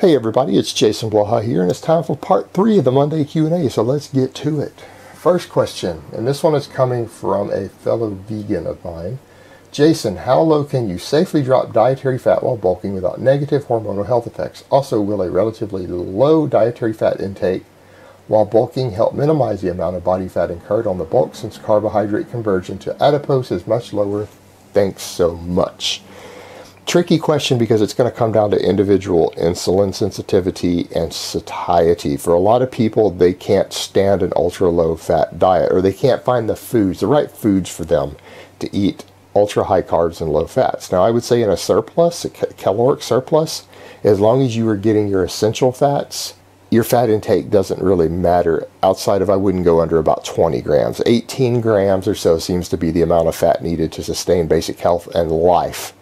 Hey everybody, it's Mr Blaha here, and it's time for part 3 of the Monday Q&A, so let's get to it. First question, and this one is coming from a fellow vegan of mine. Jason, how low can you safely drop dietary fat while bulking without negative hormonal health effects? Also, will a relatively low dietary fat intake while bulking help minimize the amount of body fat incurred on the bulk, since carbohydrate conversion to adipose is much lower? Thanks so much. Tricky question, because it's going to come down to individual insulin sensitivity and satiety. For a lot of people, they can't stand an ultra low fat diet, or they can't find the right foods for them to eat ultra high carbs and low fats. Now, I would say in a surplus, a caloric surplus, as long as you are getting your essential fats, your fat intake doesn't really matter outside of, I wouldn't go under about 20 grams. 18 grams or so seems to be the amount of fat needed to sustain basic health and life.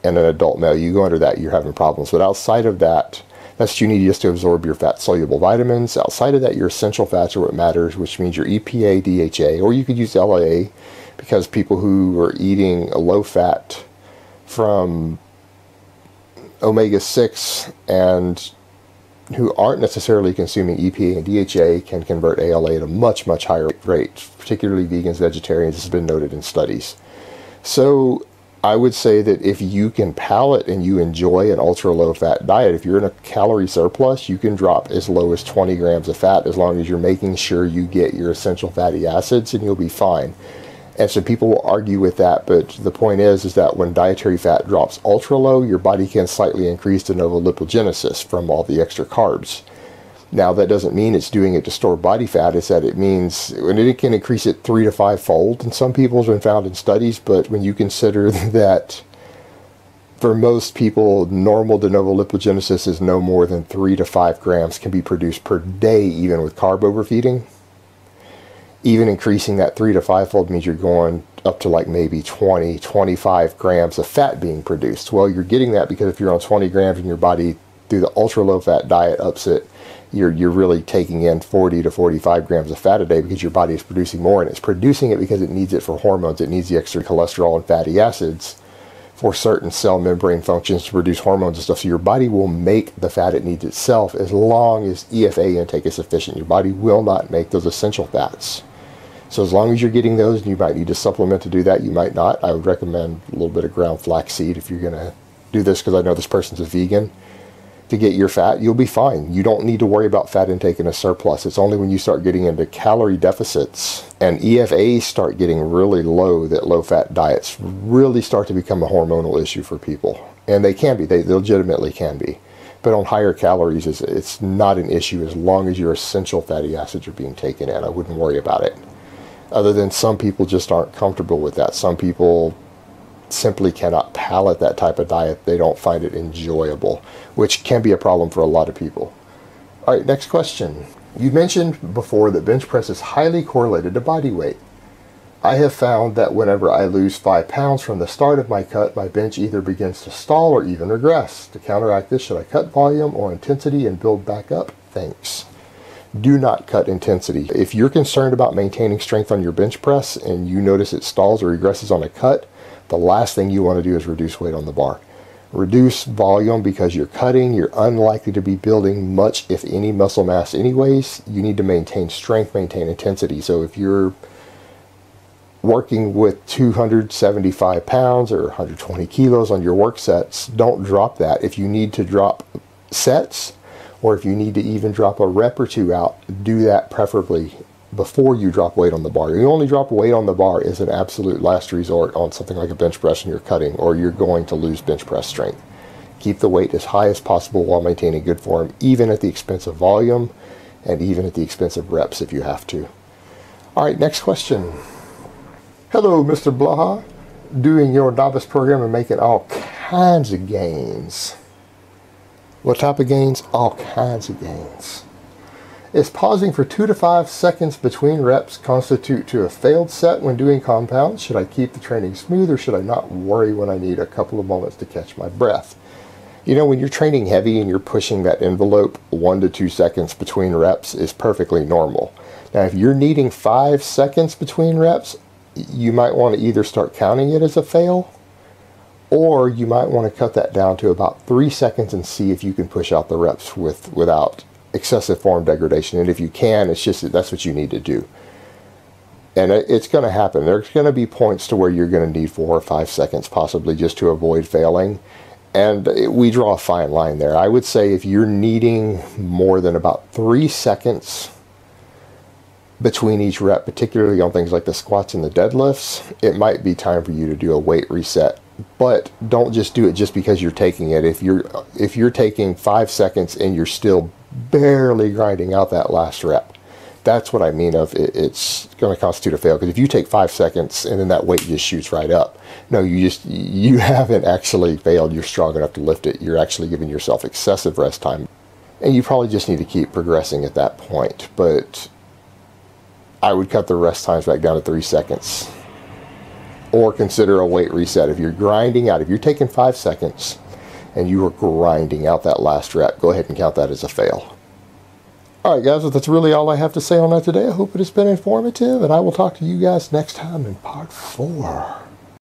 And an adult male, you go under that, you're having problems. But outside of that, that's what you need just to absorb your fat-soluble vitamins. Outside of that, your essential fats are what matters, which means your EPA, DHA, or you could use LAA, because people who are eating a low fat from omega-6 and who aren't necessarily consuming EPA and DHA can convert ALA at a much, much higher rate, particularly vegans, vegetarians. This has been noted in studies. So I would say that if you can palate and you enjoy an ultra low fat diet, if you're in a calorie surplus, you can drop as low as 20 grams of fat as long as you're making sure you get your essential fatty acids, and you'll be fine. And so people will argue with that, but the point is that when dietary fat drops ultra low, your body can slightly increase de novo lipogenesis from all the extra carbs. Now, that doesn't mean it's doing it to store body fat. It's that it means when it can increase it 3 to 5 fold, and some people have been found in studies, but when you consider that for most people, normal de novo lipogenesis is no more than 3 to 5 grams can be produced per day, even with carb overfeeding. Even increasing that 3 to 5 fold means you're going up to like maybe 20, 25 grams of fat being produced. Well, you're getting that because if you're on 20 grams and your body through the ultra low fat diet ups it, you're really taking in 40 to 45 grams of fat a day, because your body is producing more, and it's producing it because it needs it for hormones. It needs the extra cholesterol and fatty acids for certain cell membrane functions to produce hormones and stuff. So your body will make the fat it needs itself as long as EFA intake is sufficient. Your body will not make those essential fats. So as long as you're getting those, and you might need to supplement to do that, you might not. I would recommend a little bit of ground flaxseed if you're going to do this, because I know this person's a vegan. To get your fat, you'll be fine. You don't need to worry about fat intake in a surplus. It's only when you start getting into calorie deficits and EFAs start getting really low that low-fat diets really start to become a hormonal issue for people. And they can be. They legitimately can be. But on higher calories, it's not an issue as long as your essential fatty acids are being taken in. I wouldn't worry about it. Other than some people just aren't comfortable with that. Some people simply cannot palate that type of diet. They don't find it enjoyable, which can be a problem for a lot of people. All right, next question. You mentioned before that bench press is highly correlated to body weight. I have found that whenever I lose 5 pounds from the start of my cut, my bench either begins to stall or even regress. To counteract this, should I cut volume or intensity and build back up? Thanks. Do not cut intensity. If you're concerned about maintaining strength on your bench press and you notice it stalls or regresses on a cut, the last thing you want to do is reduce weight on the bar. Reduce volume, because you're cutting, you're unlikely to be building much, if any, muscle mass anyways. You need to maintain strength, maintain intensity. So if you're working with 275 pounds or 120 kilos on your work sets, don't drop that. If you need to drop sets, or if you need to even drop a rep or two out, do that preferably before you drop weight on the bar. You only drop weight on the bar as an absolute last resort on something like a bench press and you're cutting, or you're going to lose bench press strength. Keep the weight as high as possible while maintaining good form, even at the expense of volume and even at the expense of reps if you have to. All right, next question. Hello, Mr. Blaha. Doing your novice program and making all kinds of gains. What type of gains? All kinds of gains. Is pausing for 2 to 5 seconds between reps constitute to a failed set when doing compounds? Should I keep the training smooth, or should I not worry when I need a couple of moments to catch my breath? You know, when you're training heavy and you're pushing that envelope, 1 to 2 seconds between reps is perfectly normal. Now, if you're needing 5 seconds between reps, you might want to either start counting it as a fail, Or you might want to cut that down to about 3 seconds and see if you can push out the reps without excessive form degradation. And if you can, it's just that's what you need to do. And it's going to happen. There's going to be points to where you're going to need 4 or 5 seconds possibly just to avoid failing. And we draw a fine line there. I would say if you're needing more than about 3 seconds between each rep, particularly on things like the squats and the deadlifts, it might be time for you to do a weight reset. But don't just do it just because you're taking it. If you're taking 5 seconds and you're still barely grinding out that last rep, that's what I mean of it's going to constitute a fail. Because if you take 5 seconds and then that weight just shoots right up, no, you haven't actually failed. You're strong enough to lift it. You're actually giving yourself excessive rest time, and you probably just need to keep progressing at that point. But I would cut the rest times back down to 3 seconds. Or consider a weight reset. If you're grinding out, if you're taking 5 seconds and you are grinding out that last rep, go ahead and count that as a fail. Alright guys, well, that's really all I have to say on that today. I hope it has been informative, and I will talk to you guys next time in part 4.